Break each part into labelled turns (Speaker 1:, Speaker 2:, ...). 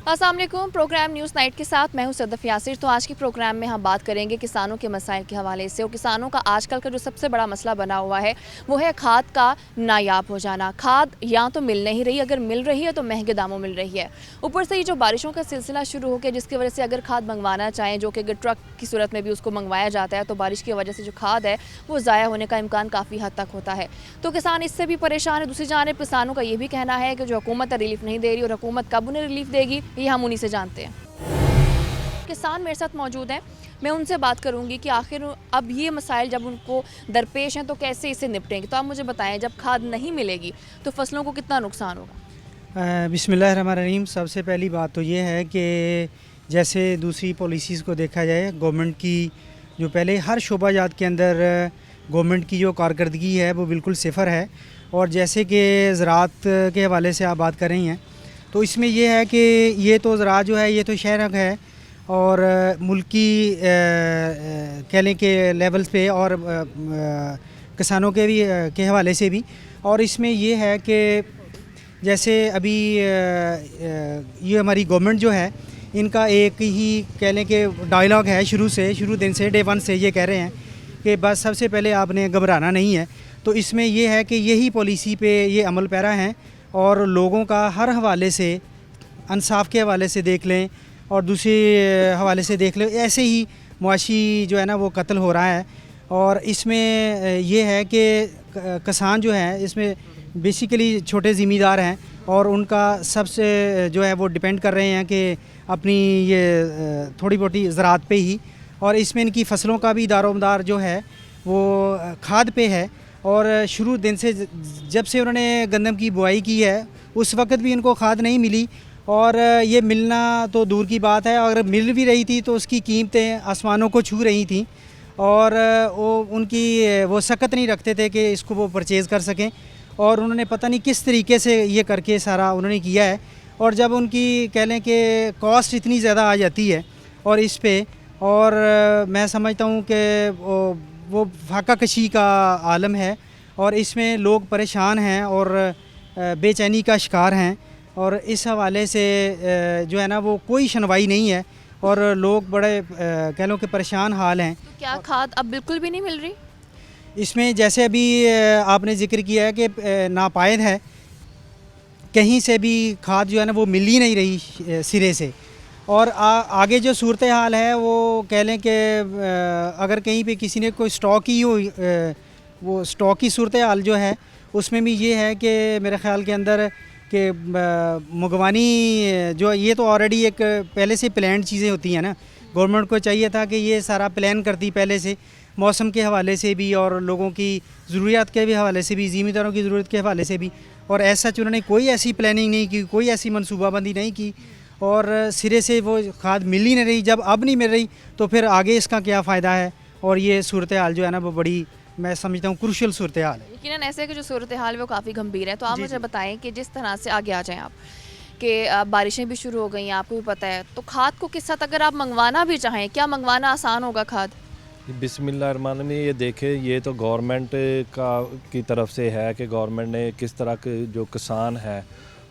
Speaker 1: अस्सलाम वालेकुम। Programme news night के साथ मैं हूं सदफ यासिर। तो आज के प्रोग्राम में हम बात करेंगे किसानों के मसाइल के हवाले से। और किसानों का आजकल का जो सबसे बड़ा मसला बना हुआ है वो है खाद का नायाब हो जाना। खाद या तो मिल नहीं रही, अगर मिल रही है तो महंगे दामों मिल रही है। ऊपर से ये जो बारिशों का सिलसिला शुरू हो गया, जिसकी वजह से अगर खाद मंगवाना चाहें, जो कि अगर ट्रक की सूरत में भी उसको मंगवाया जाता है, तो बारिश की वजह से जो खाद है वो ज़ाया होने का इम्कान काफ़ी हद तक होता है। तो किसान इससे भी परेशान है। दूसरी जानिब किसानों का ये भी कहना है कि जो हुकूमत रिलीफ नहीं दे रही, और हुकूमत कब उन्हें रिलीफ देगी ये हम उन्हीं से जानते हैं। किसान मेरे साथ मौजूद हैं, मैं उनसे बात करूंगी कि आखिर अब ये मसाइल जब उनको दरपेश हैं तो कैसे इसे निपटेंगे। तो आप मुझे बताएं, जब खाद नहीं मिलेगी तो फसलों को कितना नुकसान होगा?
Speaker 2: बिस्मिल्लाहिर्रहमानिर्रहीम। सबसे पहली बात तो ये है कि जैसे दूसरी पॉलिसीज़ को देखा जाए, गवर्नमेंट की जो पहले हर शोबाजात के अंदर गवर्नमेंट की जो कारकर्दगी है वो बिल्कुल सिफर है। और जैसे कि ज़राअत के हवाले से आप बात कर रही हैं, तो इसमें यह है कि ये तो ज़राअत जो है ये तो शहर हक़ है, और मुल्की कह लें कि लेवल्स पे और किसानों के भी के हवाले से भी। और इसमें ये है कि जैसे अभी ये हमारी गवर्नमेंट जो है, इनका एक ही कह लें कि डायलॉग है शुरू दिन से, डे वन से ये कह रहे हैं कि बस सबसे पहले आपने घबराना नहीं है। तो इसमें यह है कि यही पॉलिसी पे ये अमल पैरा हैं, और लोगों का हर हवाले से, इंसाफ के हवाले से देख लें और दूसरे हवाले से देख लें, ऐसे ही मुआशी जो है ना वो कत्ल हो रहा है। और इसमें ये है कि किसान जो है इसमें बेसिकली छोटे ज़मींदार हैं, और उनका सबसे जो है वो डिपेंड कर रहे हैं कि अपनी ये थोड़ी मोटी ज़राअत पे ही। और इसमें इनकी फ़सलों का भी दारोमदार जो है वो खाद पे है। और शुरू दिन से जब से उन्होंने गंदम की बुआई की है उस वक्त भी इनको खाद नहीं मिली, और ये मिलना तो दूर की बात है, अगर मिल भी रही थी तो उसकी कीमतें आसमानों को छू रही थी, और वो उनकी वो सकत नहीं रखते थे कि इसको वो परचेज़ कर सकें। और उन्होंने पता नहीं किस तरीके से ये करके सारा उन्होंने किया है। और जब उनकी कह लें कि कॉस्ट इतनी ज़्यादा आ जाती है और इस पे, और मैं समझता हूँ कि वो फाका कशी का आलम है, और इसमें लोग परेशान हैं और बेचैनी का शिकार हैं। और इस हवाले से जो है ना वो कोई सुनवाई नहीं है, और लोग बड़े कह लो कि परेशान हाल हैं।
Speaker 1: तो क्या खाद अब बिल्कुल भी नहीं मिल रही?
Speaker 2: इसमें जैसे अभी आपने ज़िक्र किया है कि नापायद है, कहीं से भी खाद जो है ना वो मिल ही नहीं रही सिरे से। और आगे जो सूरत हाल है वो कह लें कि अगर कहीं पे किसी ने कोई स्टॉक ही हो, वो स्टॉक की सूरत हाल जो है उसमें भी ये है कि मेरे ख़्याल के अंदर कि मुगवानी जो ये तो ऑलरेडी एक पहले से प्लान चीज़ें होती हैं ना। गवर्नमेंट को चाहिए था कि ये सारा प्लान करती पहले से, मौसम के हवाले से भी और लोगों की ज़रूरियात के भी हवाले से भी, ज़मींदारों की ज़रूरत के हवाले से भी। और ऐसा उन्होंने कोई ऐसी प्लानिंग नहीं की, कोई ऐसी मनसूबाबंदी नहीं की, और सिरे से वो खाद मिल ही नहीं रही। जब अब नहीं मिल रही तो फिर आगे इसका क्या फ़ायदा है। और ये सूरत हाल जो है ना वो बड़ी, मैं समझता हूँ, क्रूशल सूरत हाल है।
Speaker 1: यकीनन ऐसे कि जो सूरत हाल है वो काफ़ी गंभीर है। तो आप मुझे बताएं कि जिस तरह से आगे आ जाएं आप कि बारिशें भी शुरू हो गई हैं, आपको भी पता है, तो खाद को किस हद अगर आप मंगवाना भी चाहें, क्या मंगवाना आसान होगा खाद?
Speaker 3: बिस्मिल्लाहिर्रहमानिर्रहीम। ये देखें, ये तो गवर्नमेंट का की तरफ से है कि गवर्नमेंट ने किस तरह के जो किसान है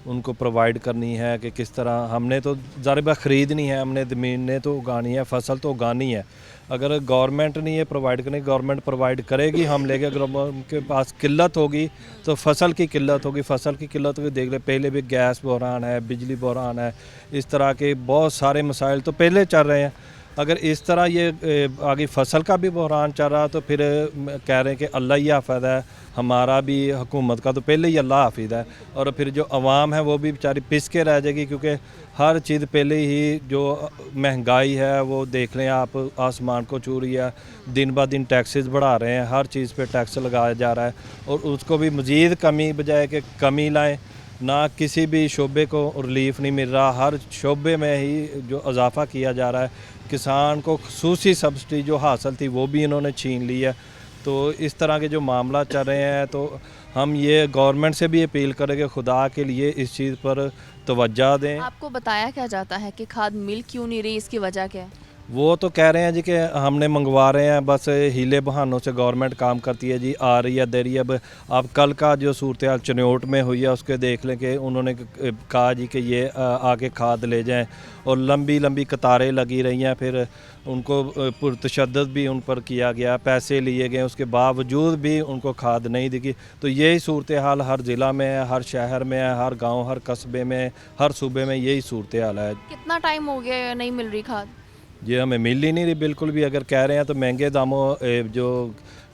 Speaker 3: उनको प्रोवाइड करनी है, कि किस तरह हमने तो ज़ाहिर ख़रीदनी है, हमने ज़मीन ने तो उगानी है, फसल तो उगानी है। अगर गवर्नमेंट नहीं ये प्रोवाइड करनी, गवर्नमेंट प्रोवाइड करेगी हम लेके। अगर उनके पास किल्लत होगी तो फसल की किल्लत होगी, फसल की किल्लत होगी। देख ले, पहले भी गैस बहरान है, बिजली बहरान है, इस तरह के बहुत सारे मसाइल तो पहले चल रहे हैं। अगर इस तरह ये आगे फसल का भी बहरान चल रहा तो फिर कह रहे हैं कि अल्लाह ही हाफ़िज़ है, हमारा भी हुकूमत का तो पहले ही अल्लाह हाफ़िज़ है। और फिर जो अवाम है वो भी बेचारी पिस के रह जाएगी, क्योंकि हर चीज़ पहले ही जो महंगाई है वो देख लें आप, आसमान को छू रही है। दिन ब दिन टैक्सेस बढ़ा रहे हैं, हर चीज़ पे टैक्स लगाया जा रहा है, और उसको भी मज़ीद कमी बजाय कि कमी लाएँ। ना किसी भी शोबे को रिलीफ नहीं मिल रहा, हर शोबे में ही जो इजाफ़ा किया जा रहा है। किसान को खसूसी सब्सिडी जो हासिल थी वो भी इन्होंने छीन ली है। तो इस तरह के जो मामला चल रहे हैं, तो हम ये गवर्नमेंट से भी अपील करें कि खुदा के लिए इस चीज़ पर तवज्जो दें।
Speaker 1: आपको बताया क्या जाता है कि खाद मिल क्यों नहीं रही, इसकी वजह क्या है?
Speaker 3: वो तो कह रहे हैं जी कि हमने मंगवा रहे हैं, बस हीले बहानों से गवर्नमेंट काम करती है जी, आ रही है दे रही है। अब आप कल का जो सूरत हाल चनोट में हुई है उसके देख लें कि उन्होंने कहा जी कि ये आके खाद ले जाएं, और लंबी लंबी कतारें लगी रही हैं। फिर उनको पुरतशद्दद भी उन पर किया गया, पैसे लिए गए, उसके बावजूद भी उनको खाद नहीं दिखी। तो यही सूरत हाल हर ज़िला में है, हर शहर में है, हर गाँव हर कस्बे में, हर सूबे में यही सूरत हाल है।
Speaker 1: कितना टाइम हो गया नहीं मिल रही खाद?
Speaker 3: ये हमें मिल ही नहीं रही बिल्कुल भी। अगर कह रहे हैं तो महंगे दामों जो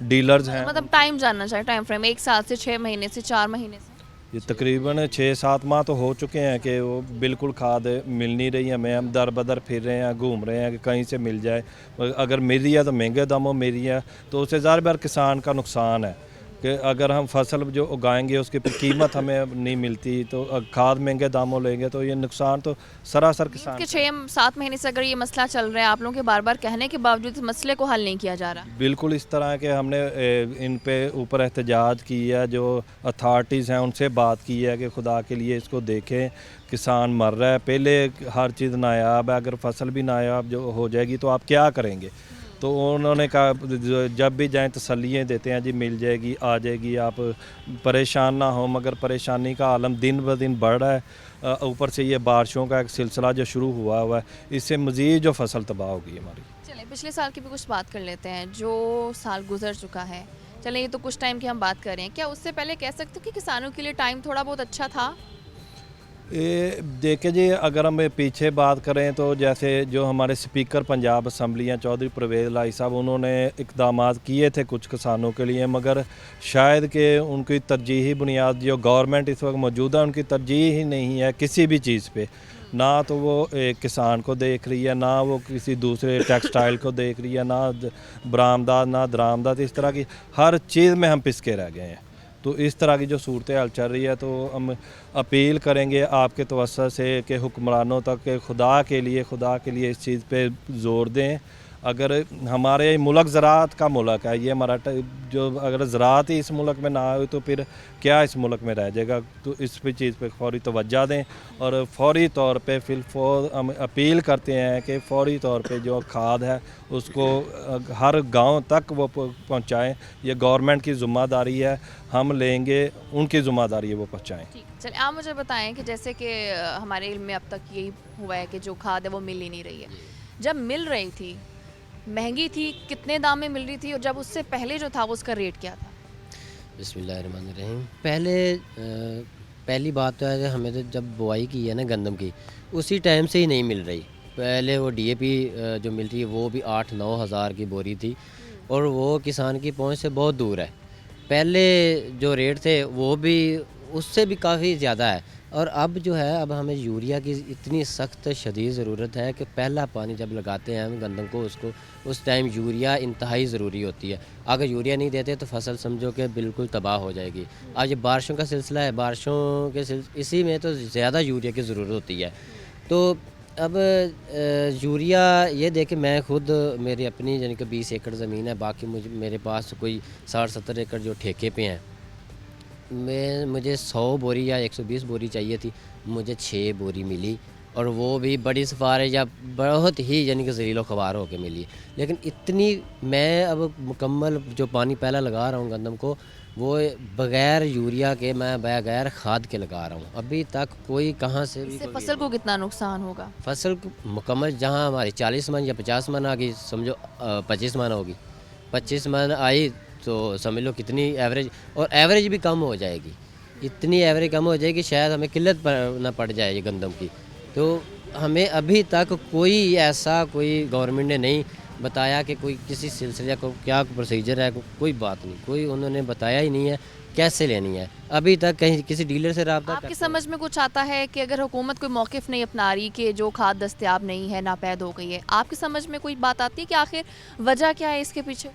Speaker 3: डीलर्स हैं,
Speaker 1: मतलब टाइम जानना चाहिए, टाइम फ्रेम 1 साल से 6 महीने से 4 महीने से?
Speaker 3: ये तकरीबन 6-7 माह तो हो चुके हैं कि वो बिल्कुल खाद मिल नहीं रही हमें। हम दर बदर फिर रहे हैं, घूम रहे हैं कि कहीं से मिल जाए। अगर मिल रही है तो महंगे दामों मिल रही है, तो उससे ज़ाहिर बार किसान का नुकसान है कि अगर हम फसल जो उगाएंगे उसकी कीमत हमें नहीं मिलती, तो खाद महंगे दामों लेंगे तो ये नुकसान तो सरासर किसान
Speaker 1: के 6-7 महीने से अगर ये मसला चल रहा है, आप लोगों के बार बार कहने के बावजूद इस मसले को हल नहीं किया जा रहा?
Speaker 3: बिल्कुल इस तरह के हमने इन पे ऊपर एहतजाज की है, जो अथॉरिटीज़ हैं उनसे बात की है कि खुदा के लिए इसको देखें, किसान मर रहा है। पहले हर चीज़ नायाब है, अगर फसल भी नायाब जो हो जाएगी तो आप क्या करेंगे? तो उन्होंने कहा जब भी जाएं तसल्लियाँ देते हैं जी, मिल जाएगी, आ जाएगी, आप परेशान ना हो। मगर परेशानी का आलम दिन ब दिन बढ़ रहा है। ऊपर से ये बारिशों का एक सिलसिला जो शुरू हुआ है, इससे मज़ीद जो फसल तबाह होगी हमारी।
Speaker 1: चलिए पिछले साल की भी कुछ बात कर लेते हैं, जो साल गुजर चुका है। चलिए ये तो कुछ टाइम की हम बात कर रहे हैं, क्या उससे पहले कह सकते हो कि किसानों के लिए टाइम थोड़ा बहुत अच्छा था?
Speaker 3: ये देखे जी, अगर हम पीछे बात करें तो जैसे जो हमारे स्पीकर पंजाब असम्बली हैं चौधरी परवेज़ लाई साहब, उन्होंने इक़दामात किए थे कुछ किसानों के लिए, मगर शायद कि उनकी तरजीही बुनियाद जो गवर्नमेंट इस वक्त मौजूदा उनकी तरजीह ही नहीं है किसी भी चीज़ पे। ना तो वो एक किसान को देख रही है, ना वो किसी दूसरे टेक्सटाइल को देख रही है, ना बरामदात ना दरामदात। इस तरह की हर चीज़ में हम पिसके रह गए हैं। तो इस तरह की जो सूरत हाल चल रही है, तो हम अपील करेंगे आपके तवज्जो से कि हुक्मरानों तक के खुदा के लिए इस चीज़ पे ज़ोर दें। अगर हमारे मुल्क ज़राअत का मुल्क है, ये हमारा जो अगर ज़राअत ही इस मुल्क में ना हो तो फिर क्या इस मुल्क में रह जाएगा? तो इस पे चीज़ पे फौरी तवज्जो दें, और फौरी तौर पे हम अपील करते हैं कि फौरी तौर पे जो खाद है उसको हर गांव तक वो पहुंचाएं। ये गवर्नमेंट की ज़िम्मेदारी है, हम लेंगे, उनकी ज़िम्मेदारी है वो पहुंचाएं।
Speaker 1: ठीक, चलिए आप मुझे बताएं कि जैसे कि हमारे इल्म में अब तक यही हुआ है कि जो खाद है वो मिल ही नहीं रही है। जब मिल रही थी महंगी थी, कितने दाम में मिल रही थी, और जब उससे पहले जो था वो उसका रेट क्या था?
Speaker 4: बिस्मिल्लाहिर्रहमानिर्रहीम। पहली बात तो है कि हमें तो जब बुआई की है ना गंदम की, उसी टाइम से ही नहीं मिल रही। पहले वो डीएपी जो मिल रही है वो भी 8-9 हज़ार की बोरी थी, और वो किसान की पहुंच से बहुत दूर है। पहले जो रेट थे वो भी उससे भी काफ़ी ज़्यादा है। और अब जो है, अब हमें यूरिया की इतनी सख्त शदीद ज़रूरत है कि पहला पानी जब लगाते हैं हम गंदम को, उसको उस टाइम यूरिया इंतहाई ज़रूरी होती है। अगर यूरिया नहीं देते तो फसल समझो कि बिल्कुल तबाह हो जाएगी। आज ये बारिशों का सिलसिला है, बारिशों के इसी में तो ज़्यादा यूरिया की ज़रूरत होती है। तो अब यूरिया ये देखे, मैं खुद मेरी अपनी यानी कि 20 एकड़ ज़मीन है, बाकी मेरे पास कोई 60-70 एकड़ जो ठेके पे हैं। मुझे 100 बोरी या 120 बोरी चाहिए थी, मुझे 6 बोरी मिली, और वो भी बड़ी सिफारिश या बहुत ही यानी कि ज़लीलो ख़वार होकर मिली। लेकिन इतनी मैं अब मुकम्मल जो पानी पहला लगा रहा हूँ गंदम को, वो बग़ैर यूरिया के, मैं बग़ैर खाद के लगा रहा हूँ। अभी तक कोई कहाँ से भी
Speaker 1: इससे फसल को कितना नुकसान होगा?
Speaker 4: फसल मुकम्मल जहाँ हमारी 40 मन या 50 मन आ गई, समझो 25 मन होगी। 25 मन आई तो समझ लो कितनी एवरेज, और एवरेज भी कम हो जाएगी। इतनी एवरेज कम हो जाएगी शायद हमें किल्लत ना पड़ जाए ये गंदम की। तो हमें अभी तक कोई ऐसा कोई गवर्नमेंट ने नहीं बताया कि कोई किसी सिलसिले को क्या प्रोसीजर है, कोई बात नहीं, कोई उन्होंने बताया ही नहीं है कैसे लेनी है। अभी तक कहीं किसी डीलर से रब्ता
Speaker 1: आपकी समझ में कुछ आता है कि अगर हुकूमत कोई मौक़िफ़ नहीं अपना रही कि जो खाद दस्तयाब नहीं है, नापैद हो गई है, आपकी समझ में कोई बात आती है कि आखिर वजह क्या है इसके पीछे?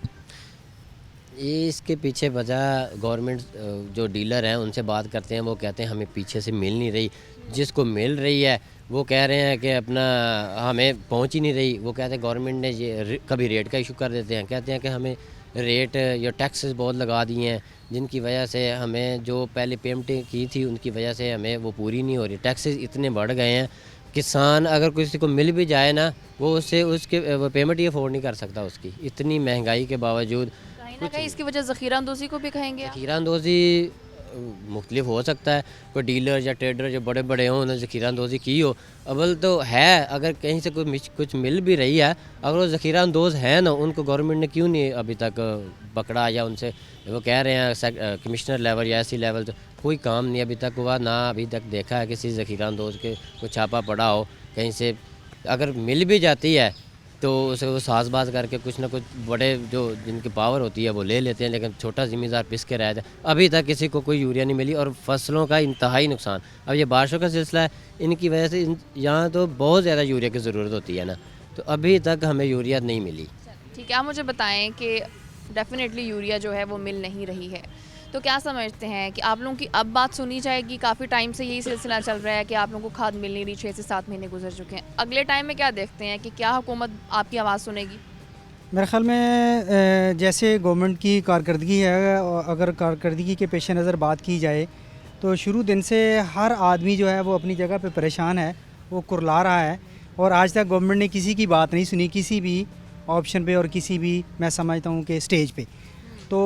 Speaker 4: इसके पीछे वजह गवर्नमेंट जो डीलर हैं उनसे बात करते हैं, वो कहते हैं हमें पीछे से मिल नहीं रही। जिसको मिल रही है वो कह रहे हैं कि अपना हमें पहुंच ही नहीं रही। वो कहते हैं गवर्नमेंट ने ये कभी रेट का इशू कर देते हैं, कहते हैं कि हमें रेट या टैक्सेस बहुत लगा दिए हैं, जिनकी वजह से हमें जो पहले पेमेंटें की थी उनकी वजह से हमें वो पूरी नहीं हो रही। टैक्सेस इतने बढ़ गए हैं, किसान अगर किसी को मिल भी जाए ना, वो उससे उसके वो पेमेंट ही अफोर्ड नहीं कर सकता उसकी, इतनी महंगाई के बावजूद।
Speaker 1: कहीं ना कहीं इसकी वजह ज़ख़ीरा अंदोज़ी को भी कहेंगे आप?
Speaker 4: ज़ख़ीरा अंदोज़ी मुख्तलिफ हो सकता है, कोई डीलर या ट्रेडर जो बड़े बड़े हों उन्होंने ज़ख़ीरा अंदोज़ी की हो। अव्वल तो है, अगर कहीं से कुछ मिल भी रही है, अगर वो ज़ख़ीरा अंदोज़ है ना, उनको गवर्नमेंट ने क्यों नहीं अभी तक पकड़ा, या उनसे वो कह रहे हैं कमिश्नर लेवल या ऐसी लेवल तो कोई काम नहीं अभी तक हुआ ना, अभी तक देखा है किसी ज़ख़ीरा अंदोज़ के कोई छापा पड़ा हो कहीं से। अगर मिल भी जाती है तो उसे वो साज़बाज़ करके कुछ ना कुछ बड़े जो जिनकी पावर होती है वो ले लेते हैं, लेकिन छोटा ज़मींदार पिस के रह जाए। अभी तक किसी को कोई यूरिया नहीं मिली और फसलों का इंतहाई नुकसान। अब ये बारिशों का सिलसिला है, इनकी वजह से यहाँ तो बहुत ज़्यादा यूरिया की ज़रूरत होती है ना, तो अभी तक हमें यूरिया नहीं मिली।
Speaker 1: ठीक है, आप मुझे बताएं कि डेफिनेटली यूरिया जो है वो मिल नहीं रही है, तो क्या समझते हैं कि आप लोगों की अब बात सुनी जाएगी? काफ़ी टाइम से यही सिलसिला चल रहा है कि आप लोगों को खाद मिल नहीं रही, 6 से 7 महीने गुजर चुके हैं। अगले टाइम में क्या देखते हैं कि क्या हुकूमत आपकी आवाज़ सुनेगी?
Speaker 2: मेरे ख़्याल में जैसे गवर्नमेंट की कारकर्दगी है, अगर कारकर्दगी के पेश नज़र बात की जाए तो शुरू दिन से हर आदमी जो है वो अपनी जगह पे परेशान है, वो कुरला रहा है, और आज तक गवर्नमेंट ने किसी की बात नहीं सुनी, किसी भी ऑप्शन पे और किसी भी, मैं समझता हूँ कि स्टेज पे। तो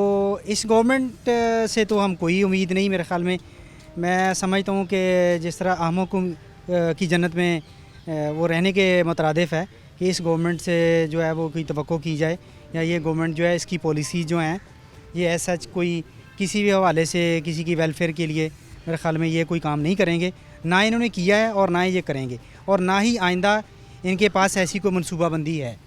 Speaker 2: इस गवर्नमेंट से तो हम कोई उम्मीद नहीं, मेरे ख़्याल में। मैं समझता हूँ कि जिस तरह अहमों को की जन्नत में वो रहने के मुतरादिफ़ है कि इस गवर्नमेंट से जो है वो कोई तवक्को की जाए, या ये गवर्नमेंट जो है इसकी पॉलिसी जो हैं ये एज सच कोई किसी भी हवाले से किसी की वेलफेयर के लिए मेरे ख़्याल में ये कोई काम नहीं करेंगे, ना इन्होंने किया है और ना ही ये करेंगे, और ना ही आइंदा इनके पास ऐसी कोई मनसूबाबंदी है।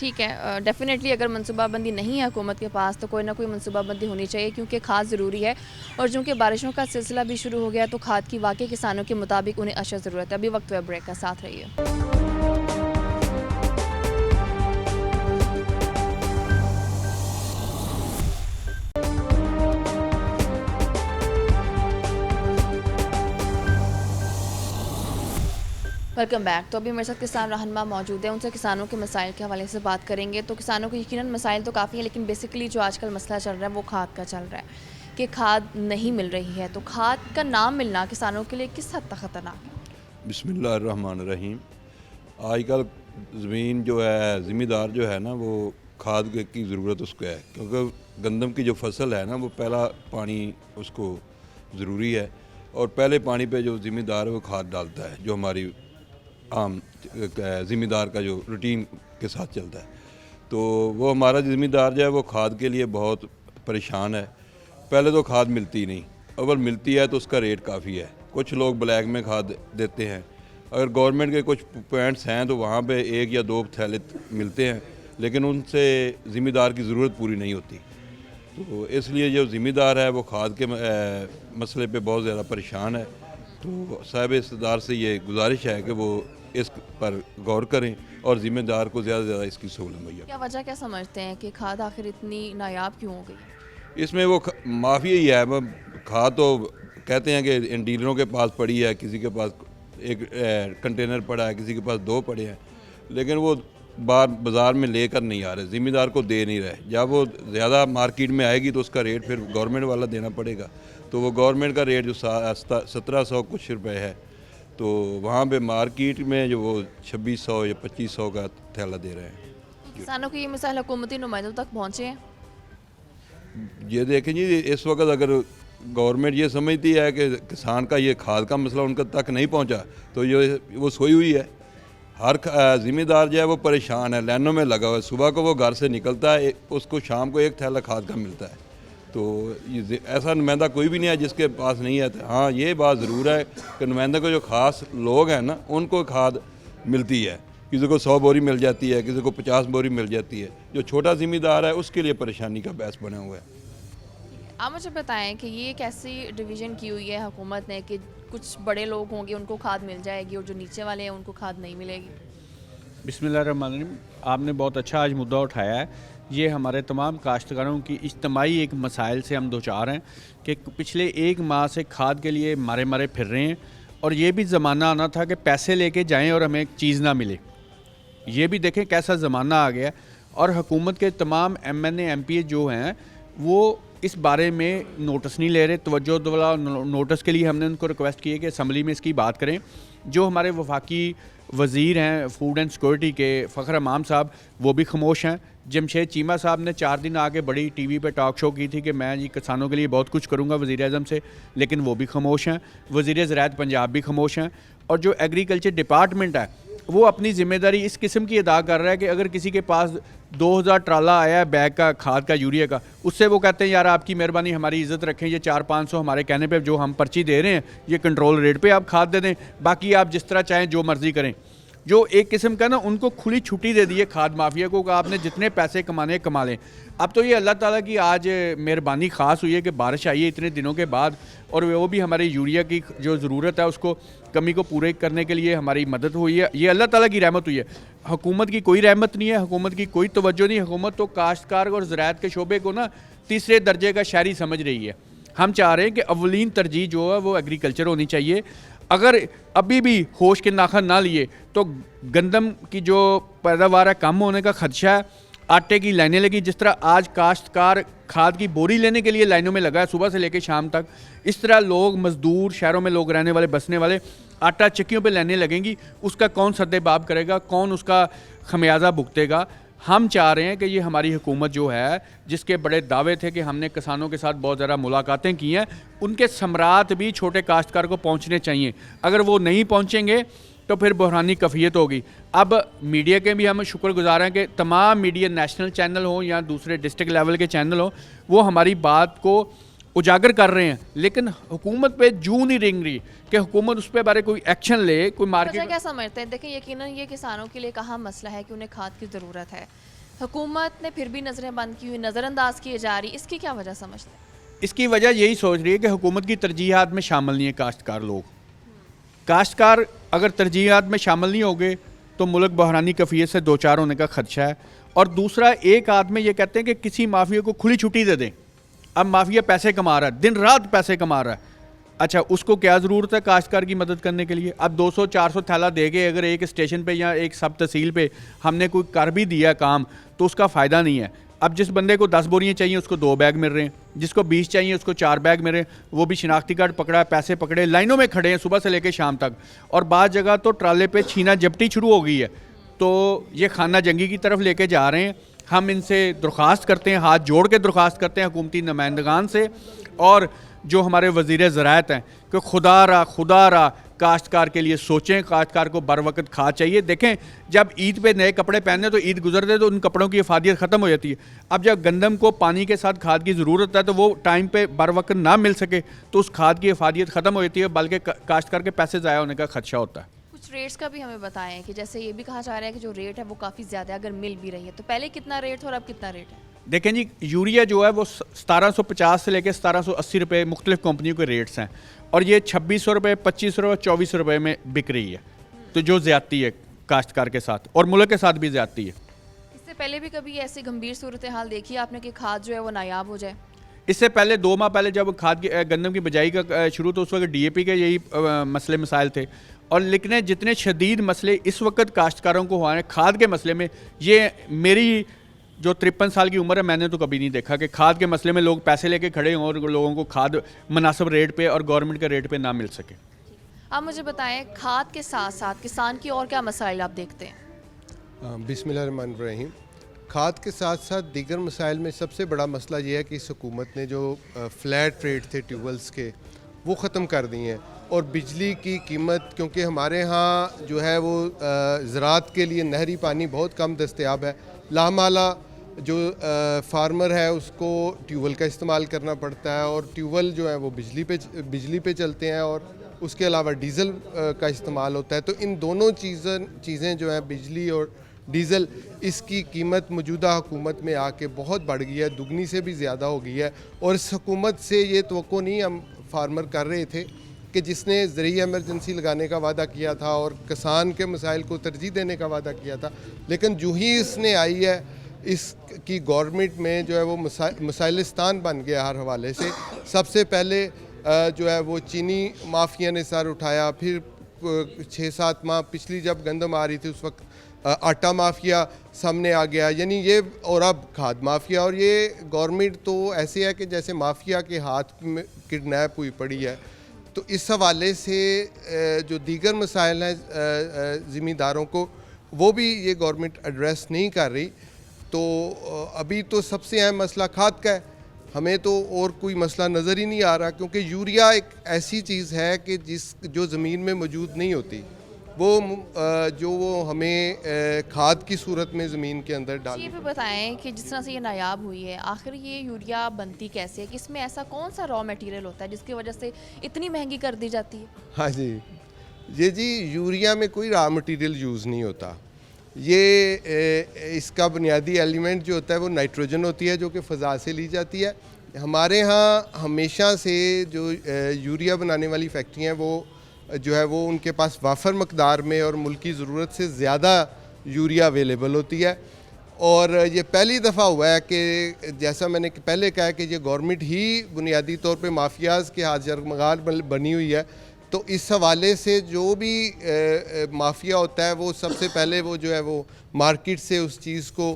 Speaker 1: ठीक है, डेफिनेटली अगर मनसूबाबंदी नहीं है हुकूमत के पास तो कोई ना कोई मनसूबाबंदी होनी चाहिए, क्योंकि खाद ज़रूरी है, और चूँकि बारिशों का सिलसिला भी शुरू हो गया तो खाद की वाकई किसानों के मुताबिक उन्हें अशद ज़रूरत है। अभी वक्त हुआ ब्रेक का, साथ रहिए। Welcome back. तो अभी मेरे साथ किसान रहनुमा मौजूद है, उनसे किसानों के मसाइल के हवाले से बात करेंगे। तो किसानों को यकीनन मसाइल तो काफ़ी है, लेकिन बेसिकली जो आजकल मसला चल रहा है वो खाद का चल रहा है कि खाद नहीं मिल रही है। तो खाद का ना मिलना किसानों के लिए किस हद तक ख़तरनाक है?
Speaker 5: बिस्मिल्लाहिर्रहमानिर्रहीम। आजकल ज़मीन जो है, ज़मींदार जो है ना, वो खाद की ज़रूरत उसको है, क्योंकि गंदम की जो फसल है ना वो पहला पानी उसको ज़रूरी है, और पहले पानी पे जो ज़मींदार है वो खाद डालता है, जो हमारी आम ज़मींदार का जो रूटीन के साथ चलता है। तो वो हमारा ज़मींदार जो है वो खाद के लिए बहुत परेशान है। पहले तो खाद मिलती नहीं, अगर मिलती है तो उसका रेट काफ़ी है। कुछ लोग ब्लैक में खाद देते हैं, अगर गवर्नमेंट के कुछ पॉइंट्स हैं तो वहाँ पे 1 या 2 थैले मिलते हैं, लेकिन उनसे ज़मींदार की ज़रूरत पूरी नहीं होती। तो इसलिए जो ज़मींदार है वो खाद के मसले पे बहुत ज़्यादा परेशान है। तो साहिब इक़्तिदार से ये गुजारिश है कि वो इस पर गौर करें और ज़िम्मेदार को ज़्यादा से ज़्यादा इसकी सहूलत मुहैया।
Speaker 1: क्या वजह क्या समझते हैं कि खाद आखिर इतनी नायाब क्यों हो गई?
Speaker 5: इसमें वो माफिया ही है। खाद तो कहते हैं कि इन डीलरों के पास पड़ी है, किसी के पास एक कंटेनर पड़ा है, किसी के पास 2 पड़े हैं, लेकिन वो बाज़ार में लेकर नहीं आ रहे, ज़िम्मेदार को दे नहीं रहे। जब वो ज़्यादा मार्केट में आएगी तो उसका रेट फिर गवर्नमेंट वाला देना पड़ेगा। तो वो गवर्नमेंट का रेट जो 1700 कुछ रुपए है, तो वहाँ पे मार्केट में जो वो 2600 या 2500 का थैला दे रहे हैं।
Speaker 1: किसानों की ये मिसाल हुकूमती नुमाइंदों तक पहुँचे हैं?
Speaker 5: ये देखें जी, इस वक्त अगर गवर्नमेंट ये समझती है कि किसान का ये खाद का मसला उनका तक नहीं पहुंचा, तो ये वो सोई हुई है। हर ज़िम्मेदार जो है वो परेशान है, लाइनों में लगा हुआ है। सुबह को वो घर से निकलता है, उसको शाम को 1 थैला खाद का मिलता है। तो ये ऐसा नुमाइंदा कोई भी नहीं है जिसके पास नहीं है। हाँ, ये बात ज़रूर है कि नुमाइंदा को जो ख़ास लोग हैं ना, उनको खाद मिलती है। किसी को 100 बोरी मिल जाती है, किसी को 50 बोरी मिल जाती है। जो छोटा ज़िम्मेदार है उसके लिए परेशानी का बहस बना हुआ है।
Speaker 1: आप मुझे बताएं कि ये कैसी डिवीज़न की हुई है हुकूमत ने कि कुछ बड़े लोग होंगे उनको खाद मिल जाएगी और जो नीचे वाले हैं उनको खाद नहीं मिलेगी?
Speaker 6: बिस्मिल्लाहिर्रहमानिर्रहीम। आपने बहुत अच्छा आज मुद्दा उठाया है। ये हमारे तमाम काश्तकारों की इज्तमाही एक मसाइल से हम दो चार हैं कि पिछले 1 माह से खाद के लिए मारे मारे फिर रहे हैं, और ये भी ज़माना आना था कि पैसे लेके जाएं और हमें एक चीज़ ना मिले। ये भी देखें कैसा ज़माना आ गया, और हुकूमत के तमाम MNA MPA जो हैं वो इस बारे में नोटिस नहीं ले रहे। तवज्जो वाला नोटिस के लिए हमने उनको रिक्वेस्ट की है कि असम्बली में इसकी बात करें। जो हमारे वफाकी वज़ीर हैं फूड एंड सिक्योरिटी के फ़खर इमाम साहब, वो भी खामोश हैं। जमशेद चीमा साहब ने 4 दिन आके बड़ी टीवी पे टॉक शो की थी कि मैं जी किसानों के लिए बहुत कुछ करूंगा वज़ीर-ए-आज़म से, लेकिन वो भी खामोश हैं। वज़ीर ज़राअत पंजाब भी खामोश हैं। और जो एग्रीकल्चर डिपार्टमेंट है वो अपनी ज़िम्मेदारी इस किस्म की अदा कर रहा है कि अगर किसी के पास 2000 ट्राला आया है बैग का, खाद का, यूरिया का, उससे वो कहते हैं यार आपकी मेहरबानी, हमारी इज़्ज़त रखें, ये 400-500 हमारे कहने पे जो हम पर्ची दे रहे हैं ये कंट्रोल रेट पे आप खाद दे दें, बाकी आप जिस तरह चाहें जो मर्ज़ी करें। जो एक किस्म का ना उनको खुली छुट्टी दे दी है खाद माफिया को कि आपने जितने पैसे कमाने कमा लें। अब तो ये अल्लाह ताला की आज मेहरबानी ख़ास हुई है कि बारिश आई है इतने दिनों के बाद, और वो भी हमारे यूरिया की जो ज़रूरत है उसको कमी को पूरे करने के लिए हमारी मदद हुई है। ये अल्लाह ताला की रहमत हुई है, हुकूमत की कोई रहमत नहीं है, हुकूमत की कोई तवज्जो नहीं। हुकूमत तो काश्तकार और ज़राअत के शोबे को ना तीसरे दर्जे का शहरी समझ रही है। हम चाह रहे हैं कि अव्वलीन तरजीह जो है वो एग्रीकल्चर होनी चाहिए। अगर अभी भी होश के नाखन ना लिए तो गंदम की जो पैदावार है कम होने का खदशा है। आटे की लाइनें लगी, जिस तरह आज काश्तकार खाद की बोरी लेने के लिए लाइनों में लगा है सुबह से लेकर शाम तक, इस तरह लोग मज़दूर, शहरों में लोग रहने वाले, बसने वाले आटा चक्कियों पे लाइनें लगेंगी। उसका कौन सद्देबाब करेगा, कौन उसका खमियाजा भुगतेगा? हम चाह रहे हैं कि ये हमारी हुकूमत जो है, जिसके बड़े दावे थे कि हमने किसानों के साथ बहुत ज़्यादा मुलाकातें की हैं, उनके समरात भी छोटे काश्तकार को पहुंचने चाहिए। अगर वो नहीं पहुंचेंगे तो फिर बहरानी कफ़ियत होगी। अब मीडिया के भी हम शुक्रगुजार हैं कि तमाम मीडिया, नेशनल चैनल हो या दूसरे डिस्ट्रिक्ट लेवल के चैनल हो, वो हमारी बात को उजागर कर रहे हैं, लेकिन हुकूमत पे जूं नहीं रिंग रही कि हुकूमत उस पर बारे कोई एक्शन ले, कोई
Speaker 1: वजह
Speaker 6: मार्केट।
Speaker 1: क्या समझते हैं? देखिए यकीनन ये किसानों के लिए एक अहम मसला है कि उन्हें खाद की ज़रूरत है, हुकूमत ने फिर भी नज़रें बंद की हुई, नज़रअंदाज किए जा रही, इसकी क्या वजह समझते हैं?
Speaker 6: इसकी वजह यही सोच रही है कि हुकूमत की तरजीहात में शामिल नहीं है काश्तकार लोग। काश्तकार अगर तरजीहात में शामिल नहीं होंगे तो मुल्क बहरानी कफ़ियत से दो चार होने का खदशा है। और दूसरा, एक आदमी ये कहते हैं कि किसी माफिया को खुली छुट्टी दे दें। अब माफिया पैसे कमा रहा है, दिन रात पैसे कमा रहा है, अच्छा उसको क्या ज़रूरत है काश्तकार की मदद करने के लिए? अब 200-400 थैला दे के अगर एक स्टेशन पे या एक सब तहसील पे हमने कोई कर भी दिया काम तो उसका फ़ायदा नहीं है। अब जिस बंदे को 10 बोरियाँ चाहिए उसको 2 बैग मिल रहे हैं, जिसको 20 चाहिए उसको 4 बैग मिल रहे हैं, वो भी शिनाख्ती कार्ड पकड़ा, पैसे पकड़े, लाइनों में खड़े हैं सुबह से लेकर शाम तक। और बाद जगह तो ट्राले पे छीना झपटी शुरू हो गई है, तो ये खाना जंगी की तरफ लेके जा रहे हैं। हम इनसे दरख्वास्त करते हैं, हाथ जोड़ के दरख्वास्त करते हैं हुकूमती नुमाइंदगान से और जो हमारे वज़ीर ज़राअत हैं कि खुदा रहा काश्तकार के लिए सोचें, काश्तकार को बर वक्त खाद चाहिए। देखें, जब ईद पे नए कपड़े पहने तो ईद गुजरते तो उन कपड़ों की अफादियत ख़त्म हो जाती है। अब जब गंदम को पानी के साथ खाद की ज़रूरत है तो वो टाइम पे बर वक्त ना मिल सके तो उस खाद की अफादियत ख़त्म हो जाती है, बल्कि काश्तकार के पैसे ज़ाया होने का खदशा होता है।
Speaker 1: कुछ रेट्स का भी हमें बताएं कि जैसे ये भी कहा जा रहा है कि जो रेट है वो काफ़ी ज़्यादा है, अगर मिल भी रही है तो पहले कितना रेट था और अब कितना रेट है?
Speaker 6: देखें जी, यूरिया जो है वो 1750 से लेकर 1780 रुपये मुख्तलिफ कंपनियों के रेट्स हैं, और ये 2600 रुपये, 2500 रुपये, 2400 रुपये में बिक रही है। तो जो ज़्यादती है काश्तकार के साथ और मुल्क के साथ भी ज़्यादती है।
Speaker 1: इससे पहले भी कभी ऐसी गंभीर सूरत हाल देखी है आपने कि खाद जो है वो नायाब हो जाए?
Speaker 6: इससे पहले 2 माह पहले जब खाद की गंदम की बिजाई का शुरू, तो उस वक्त DAP के यही मसले मसाइल थे। और लेकिन जितने शदीद मसले इस वक्त काश्तकारों को हुआ है खाद के मसले में, ये मेरी जो 53 साल की उम्र है मैंने तो कभी नहीं देखा कि खाद के मसले में लोग पैसे लेके खड़े हों और लोगों को खाद मुनासिब रेट पे और गवर्नमेंट के रेट पे ना मिल सके।
Speaker 1: आप मुझे बताएं, खाद के साथ साथ किसान की और क्या मसाइल आप देखते हैं?
Speaker 7: बिस्मिल्लाहिर्रहमानिर्रहीम। खाद के साथ साथ दीगर मसाइल में सबसे बड़ा मसला ये है कि इस हुकूमत ने जो फ्लैट रेट थे ट्यूबवेल्स के वो ख़त्म कर दिए हैं, और बिजली की कीमत, क्योंकि हमारे यहाँ जो है वो ज़राअत के लिए नहरी पानी बहुत कम दस्तयाब है, लामाला जो फार्मर है उसको ट्यूबवेल का इस्तेमाल करना पड़ता है, और ट्यूबवेल जो है वो बिजली पे चलते हैं, और उसके अलावा डीज़ल का इस्तेमाल होता है। तो इन दोनों चीज़ें जो हैं, बिजली और डीज़ल, इसकी कीमत मौजूदा हुकूमत में आके बहुत बढ़ गई है, दुगनी से भी ज़्यादा हो गई है। और इस हुकूमत से ये तवक्को नहीं हम फार्मर कर रहे थे कि जिसने ज़रिया एमरजेंसी लगाने का वादा किया था और किसान के मसाइल को तरजीह देने का वादा किया था, लेकिन जो ही इसने आई है इसकी गवर्नमेंट में जो है वो मसाइलिस्तान बन गया हर हवाले से। सबसे पहले जो है वो चीनी माफिया ने सर उठाया, फिर 6-7 माह पिछली जब गंदम आ रही थी उस वक्त आटा माफिया सामने आ गया, यानी ये, और अब खाद माफिया। और ये गवर्नमेंट तो ऐसे है कि जैसे माफिया के हाथ में किडनैप हुई पड़ी है। तो इस हवाले से जो दीगर मसाइल हैं ज़िम्मेदारों को, वो भी ये गवर्नमेंट एड्रेस नहीं कर रही। तो अभी तो सबसे अहम मसला खाद का है, हमें तो और कोई मसला नज़र ही नहीं आ रहा, क्योंकि यूरिया एक ऐसी चीज़ है कि जो ज़मीन में मौजूद नहीं होती, वो हमें खाद की सूरत में ज़मीन के अंदर डाल।
Speaker 1: ये भी बताएं कि जिस तरह से ये नायाब हुई है, आखिर ये यूरिया बनती कैसे है, कि इसमें ऐसा कौन सा रॉ मटेरियल होता है जिसकी वजह से इतनी महंगी कर दी जाती है?
Speaker 7: हाँ जी, ये जी यूरिया में कोई रॉ मटेरियल यूज़ नहीं होता। ये इसका बुनियादी एलिमेंट जो होता है वो नाइट्रोजन होती है, जो कि फ़ज़ा से ली जाती है। हमारे यहाँ हमेशा से जो यूरिया बनाने वाली फैक्ट्रियाँ हैं, वो जो है वो उनके पास वाफर मकदार में और मुल्क की ज़रूरत से ज़्यादा यूरिया अवेलेबल होती है। और ये पहली दफ़ा हुआ है कि जैसा मैंने पहले कहा कि ये गवर्नमेंट ही बुनियादी तौर पे माफियाज़ के हाथ जरमगार बनी हुई है। तो इस हवाले से जो भी माफिया होता है, वो सबसे पहले वो जो है वो मार्केट से उस चीज़ को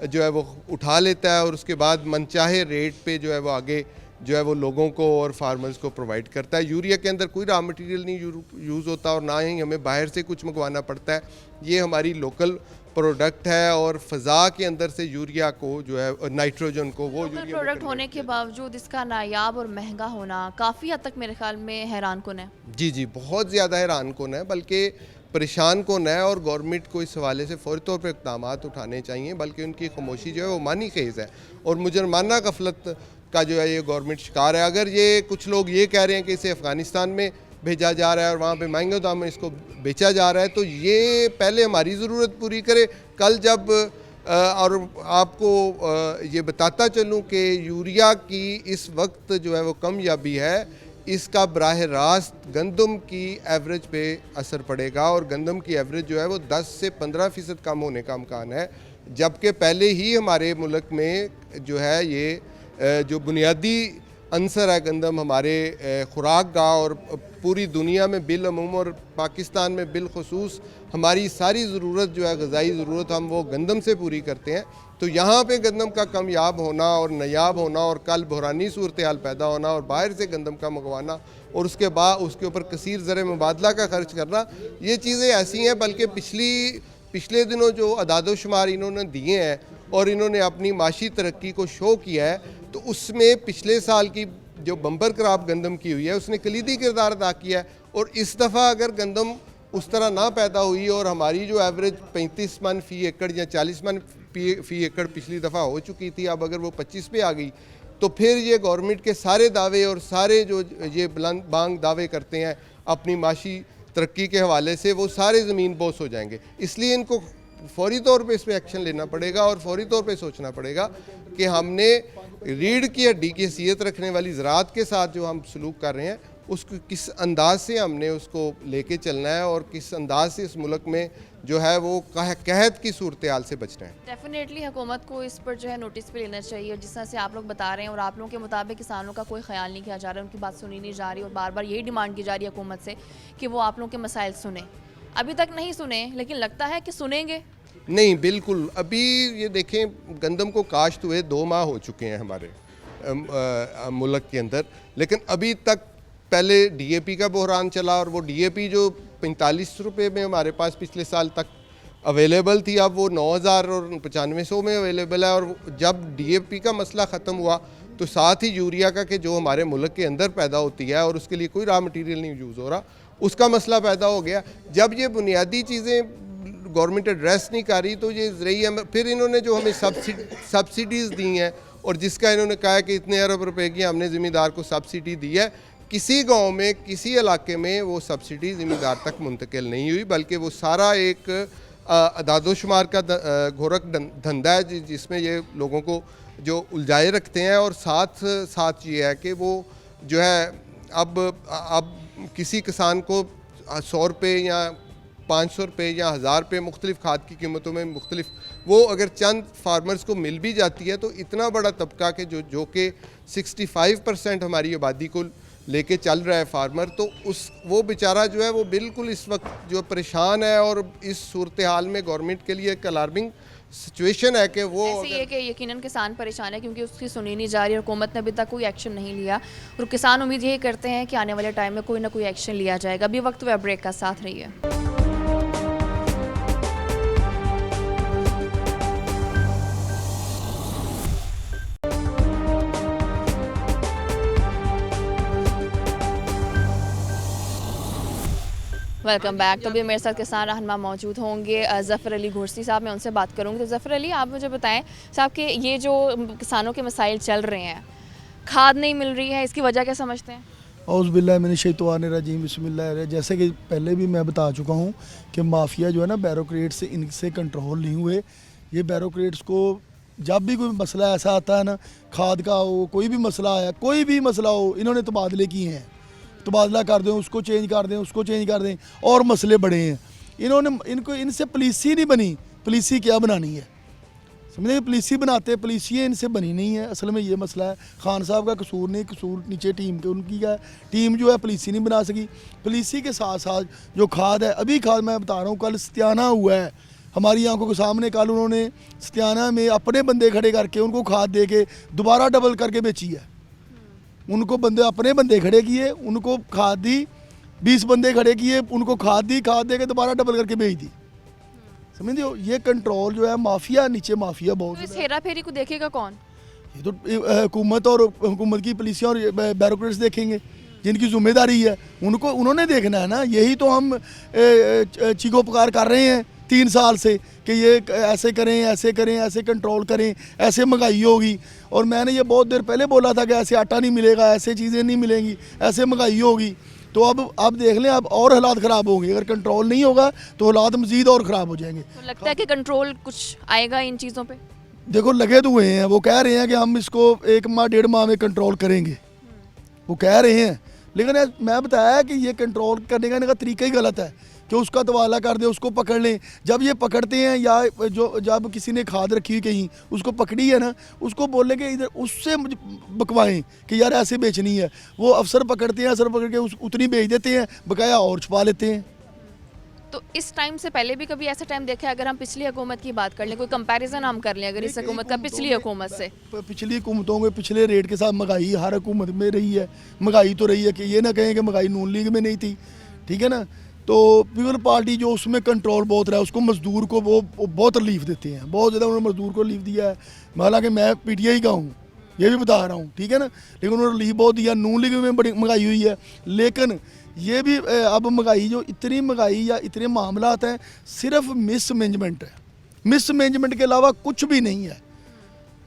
Speaker 7: जो है वो उठा लेता है, और उसके बाद मनचाहे रेट पे जो है वो आगे जो है वो लोगों को और फार्मर्स को प्रोवाइड करता है। यूरिया के अंदर कोई रॉ मटेरियल नहीं यूज़ होता, और ना ही हमें बाहर से कुछ मंगवाना पड़ता है। ये हमारी लोकल प्रोडक्ट है, और फ़ज़ा के अंदर से यूरिया को जो है नाइट्रोजन को वो
Speaker 1: लोकल प्रोडक्ट होने के बावजूद इसका नायाब और महंगा होना काफ़ी हद तक मेरे ख्याल में हैरान कुन है।
Speaker 7: जी जी, बहुत ज़्यादा हैरान कौन है, बल्कि परेशान कौन है। और गवर्नमेंट को इस हवाले से फ़ौरी तौर पर इक़दाम उठाने चाहिए, बल्कि उनकी खामोशी जो है वो मानी खेज़ है, और मुजरमाना गफलत का जो है ये गवर्नमेंट शिकार है। अगर ये कुछ लोग ये कह रहे हैं कि इसे अफ़गानिस्तान में भेजा जा रहा है और वहाँ पे महंगे दाम में इसको बेचा जा रहा है, तो ये पहले हमारी ज़रूरत पूरी करे। कल जब और आपको ये बताता चलूँ कि यूरिया की इस वक्त जो है वो कमयाबी है, इसका बराह रास्त गंदम की एवरेज पे असर पड़ेगा, और गंदम की एवरेज जो है वो 10 से 15% कम होने का इम्कान है। जबकि पहले ही हमारे मुल्क में जो है ये जो बुनियादी अंसर है गंदम हमारे खुराक का, और पूरी दुनिया में बिलअमूम और पाकिस्तान में बिलखुसूस हमारी सारी ज़रूरत जो है ग़िज़ाई ज़रूरत हम वो गंदम से पूरी करते हैं। तो यहाँ पे गंदम का कमयाब होना और नायाब होना, और कल बहरानी सूरत हाल पैदा होना, और बाहर से गंदम का मंगवाना, और उसके बाद उसके ऊपर कसीर ज़र मुबादला का खर्च करना, ये चीज़ें ऐसी हैं। बल्कि पिछले दिनों जो अदाद-ओ-शुमार इन्होंने दिए हैं और इन्होंने अपनी माशी तरक्की को शो किया है, तो उसमें पिछले साल की जो बम्पर क्रॉप गंदम की हुई है उसने कलीदी किरदार अदा किया है। और इस दफ़ा अगर गंदम उस तरह ना पैदा हुई और हमारी जो एवरेज 35 मन फ़ी एकड़ या 40 मन फ़ी एकड़ पिछली दफ़ा हो चुकी थी, अब अगर वो 25 पे आ गई, तो फिर ये गवर्नमेंट के सारे दावे और सारे जो ये बुलंद बांग दावे करते हैं अपनी माशी तरक्की के हवाले से, वो सारे ज़मीन बोस हो जाएंगे। इसलिए इनको फौरी तौर पे इस पर एक्शन लेना पड़ेगा, और फौरी तौर पे सोचना पड़ेगा कि हमने रीढ़ की हड्डी की हैसियत रखने वाली ज़राअत के साथ जो हम सलूक कर रहे हैं, उसको किस अंदाज से हमने उसको लेके चलना है, और किस अंदाज से इस मुल्क में जो है वो कहत की सूरत हाल से बचना है।
Speaker 1: डेफिनेटली हुकूमत को इस पर जो है नोटिस पे लेना चाहिए। और जिस तरह से आप लोग बता रहे हैं, और आप लोगों के मुताबिक किसानों का कोई ख्याल नहीं किया जा रहा है, उनकी बात सुनी नहीं जा रही, और बार बार यही डिमांड की जा रही है हुकूमत से कि वो आप लोगों के मसाइल सुने। अभी तक नहीं सुने, लेकिन लगता है कि सुनेंगे।
Speaker 7: नहीं, बिल्कुल। अभी ये देखें, गंदम को काश्त हुए 2 माह हो चुके हैं हमारे मुल्क के अंदर, लेकिन अभी तक पहले डीएपी का बहरान चला, और वो डीएपी जो 45 रुपये में हमारे पास पिछले साल तक अवेलेबल थी, अब वो 9,000 और 9500 में अवेलेबल है। और जब डीएपी का मसला ख़त्म हुआ, तो साथ ही यूरिया का कि जो हमारे मुल्क के अंदर पैदा होती है और उसके लिए कोई रॉ मटीरियल नहीं यूज़ हो रहा, उसका मसला पैदा हो गया। जब ये बुनियादी चीज़ें गवर्नमेंट एड्रेस नहीं कर रही, तो ये ज़रिए फिर इन्होंने जो हमें सब्सिडीज़ दी हैं, और जिसका इन्होंने कहा है कि इतने अरब रुपए की हमने ज़िम्मेदार को सब्सिडी दी है, किसी गांव में किसी इलाके में वो सब्सिडी ज़िम्मेदार तक मुंतकिल नहीं हुई, बल्कि वो सारा एक अदाद-ओ-शुमार का घोरक धंधा है, जिसमें ये लोगों को जो उलझाए रखते हैं। और साथ साथ ये है कि वो जो है अब किसी किसान को 100 रुपये या 500 रुपये या 1000 रुपये मुख्तलिफ खाद की कीमतों में मुख्तलिफ, वो अगर चंद फार्मर्स को मिल भी जाती है, तो इतना बड़ा तबका के जो कि 65% हमारी आबादी को लेके चल रहा है फार्मर, तो वो बेचारा जो है वो बिल्कुल इस वक्त जो परेशान है, और इस सूरत हाल में गवर्नमेंट के लिए एक अलार्मिंग सिचुएशन है कि वो
Speaker 1: ऐसे ही है कि यकीनन किसान परेशान है क्योंकि उसकी सुनी नहीं जा रही और हुकूमत ने अभी तक कोई एक्शन नहीं लिया, और किसान उम्मीद यही करते हैं कि आने वाले टाइम में कोई ना कोई एक्शन लिया जाएगा। अभी वक्त हुआ ब्रेक का, साथ रहिए। Welcome back. तो अभी मेरे साथ किसान रहनुमा मौजूद होंगे ज़फ़र अली घोरसी साहब, मैं उनसे बात करूँगी। तो ज़फ़र अली, आप मुझे बताएं साहब कि ये जो किसानों के मसाइल चल रहे हैं, खाद नहीं मिल रही है, इसकी वजह क्या समझते हैं?
Speaker 8: औज़ुबिल्लाहिमिनश्शैतानिर्रजीम बिस्मिल्लाह। जैसे कि पहले भी मैं बता चुका हूँ कि माफिया जो है ना, बैरोक्रेट्स इनसे कंट्रोल नहीं हुए। ये बैरोक्रेट्स को जब भी कोई मसला ऐसा आता है ना, खाद का हो, कोई भी मसला आया, कोई भी मसला हो, इन्होंने तबादले किए हैं, तबादला कर दें, उसको चेंज कर दें, उसको चेंज कर दें, और मसले बढ़े हैं। इनको इनसे पुलिसी नहीं बनी, पुलिसी क्या बनानी है, समझे? पुलिसी बनाते, पुलिसियाँ इनसे बनी नहीं है। असल में ये मसला है, खान साहब का कसूर नहीं, कसूर नीचे टीम के उनकी का है। टीम जो है पुलिसी नहीं बना सकी। पुलिसी के साथ साथ जो खाद है, अभी खाद मैं बता रहा हूँ, कल सत्याना हुआ है हमारी आंखों के सामने। कल उन्होंने सत्याना में अपने बंदे खड़े करके उनको खाद दे के दोबारा डबल करके बेची है। उनको बंदे अपने बंदे खड़े किए, उनको खाद दी, 20 बंदे खड़े किए, उनको खाद दी, खाद दे के दोबारा डबल करके बेच दी। समझ हो, ये कंट्रोल जो है माफिया, नीचे माफिया बहुत।
Speaker 1: तो इस हेरा फेरी को देखेगा कौन?
Speaker 8: ये तो हुकूमत और हुकूमत की पुलिसियाँ और बैरोक्रेट्स देखेंगे, जिनकी जिम्मेदारी है, उन्होंने देखना है ना। यही तो हम चीखो पुकार कर रहे हैं 3 साल से कि ये ऐसे करें, ऐसे करें, ऐसे कंट्रोल करें, ऐसे महंगाई होगी। और मैंने ये बहुत देर पहले बोला था कि ऐसे आटा नहीं मिलेगा, ऐसे चीज़ें नहीं मिलेंगी, ऐसे महंगाई होगी। तो अब देख लें, अब और हालात ख़राब होंगे। अगर कंट्रोल नहीं होगा तो हालात मज़ीद और ख़राब हो जाएंगे।
Speaker 1: तो लगता है कि कंट्रोल कुछ आएगा इन चीज़ों पे?
Speaker 8: देखो, लगे तो हुए हैं, वो कह रहे हैं कि हम इसको 1 माह 1.5 माह में कंट्रोल करेंगे, वो कह रहे हैं। लेकिन मैं बताया कि ये कंट्रोल करने का इनका तरीका ही गलत है कि उसका तबादला कर दे, उसको पकड़ लें। जब ये पकड़ते हैं, या जब किसी ने खाद रखी हुई कहीं, उसको पकड़ी है ना, उसको बोले कि इधर उससे बकवाएं कि यार ऐसे बेचनी है। वो अफसर पकड़ते हैं, अफसर पकड़ के उतनी बेच देते हैं, बकाया और छुपा लेते हैं।
Speaker 1: तो इस टाइम से पहले भी कभी ऐसा टाइम देखा है? अगर हम पिछली हुकूमत की बात कर लें, कोई कंपैरिजन हम कर लें अगर इस हुकूमत का पिछली हुकूमत से,
Speaker 8: पिछली हुकूमतों के पिछले रेट के साथ महंगाई हर हुकूमत में रही है। महंगाई तो रही है कि ये ना कहें कि महंगाई नून लीग में नहीं थी, ठीक है ना। तो पीपल पार्टी जो उसमें कंट्रोल बहुत रहा है, उसको मजदूर को वो बहुत रिलीफ देते हैं, बहुत ज़्यादा उन्होंने मजदूर को रिलीफ दिया है। हालांकि मैं PTI का हूँ, ये भी बता रहा हूँ, ठीक है ना, लेकिन उन्होंने रिलीफ बहुत दिया। नून लीग में बड़ी महंगाई हुई है, लेकिन ये भी अब महंगाई जो इतनी महंगाई या इतने मामला आते हैं, सिर्फ मिसमैनेजमेंट है। मिसमैनेजमेंट के अलावा कुछ भी नहीं है।